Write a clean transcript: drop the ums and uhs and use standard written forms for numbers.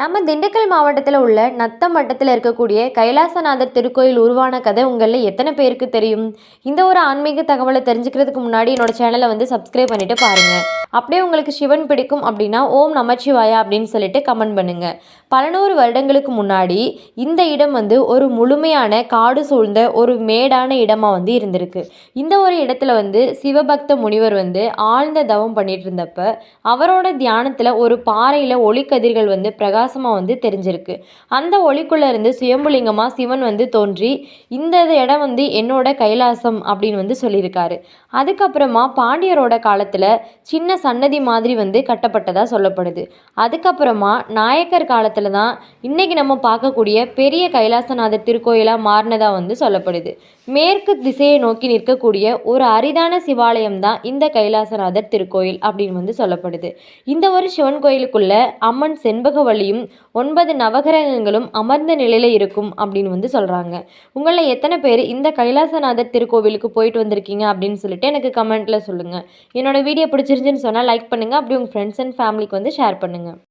நம்ம திண்டுக்கல் மாவட்டத்தில் உள்ள நத்தம் வட்டத்தில் இருக்கக்கூடிய கைலாசநாதர் திருக்கோயில் உருவான கதை உங்களில் எத்தனை பேருக்கு தெரியும்? இந்த ஒரு ஆன்மீக தகவலை தெரிஞ்சுக்கிறதுக்கு முன்னாடி என்னோட சேனலை சப்ஸ்கிரைப் பண்ணிட்டு பாருங்க. அப்படியே உங்களுக்கு சிவன் பிடிக்கும் அப்படின்னா ஓம் நமச்சிவாயா அப்படின்னு சொல்லிட்டு கமெண்ட் பண்ணுங்க. பல நூறு வருடங்களுக்கு முன்னாடி இந்த இடம் ஒரு முழுமையான காடு சூழ்ந்த ஒரு மேடான இடமா இருந்திருக்கு. இந்த ஒரு இடத்துல சிவபக்த முனிவர் ஆழ்ந்த தவம் பண்ணிட்டு இருந்தப்ப அவரோட தியானத்துல ஒரு பாறையில ஒளிக்கதிர்கள் பிரகாசமாக தெரிஞ்சிருக்கு. அந்த ஒளிக்குள்ளே இருந்து சுயம்புலிங்கமாக சிவன் தோன்றி இந்த இடம் என்னோட கைலாசம் அப்படின்னு சொல்லியிருக்காரு. அதுக்கப்புறமா பாண்டியரோட காலத்தில் சின்ன சன்னதி மாதிரி கட்டப்பட்டதாக சொல்லப்படுது. அதுக்கப்புறமா நாயக்கர் காலத்தில் தான் இன்னைக்கு நம்ம பார்க்கக்கூடிய பெரிய கைலாசநாதர் திருக்கோயிலாக மாறினதாக சொல்லப்படுது. மேற்கு திசையை நோக்கி நிற்கக்கூடிய ஒரு அரிதான சிவாலயம் தான் இந்த கைலாசநாதர் திருக்கோயில் அப்படின்னு சொல்லப்படுது. இந்த ஒரு சிவன் கோயிலுக்குள்ள அம்மன் செண்பகவல்லியும் 9 நவகிரகங்களும் அமர்ந்த நிலையில இருக்கும் அப்படின்னு சொல்றாங்க. உங்களில் எத்தனை பேர் இந்த கைலாசநாதர் திருக்கோவிலுக்கு போயிட்டு வந்திருக்கீங்க அப்படின்னு சொல்லிட்டு எனக்கு கமெண்ட்ல சொல்லுங்க. என்னோட வீடியோ பிடிச்சிருந்துன்னு சொன்னால் லைக் பண்ணுங்க. அப்படி உங்கள் ஃப்ரெண்ட்ஸ் அண்ட் ஃபேமிலிக்கு ஷேர் பண்ணுங்க.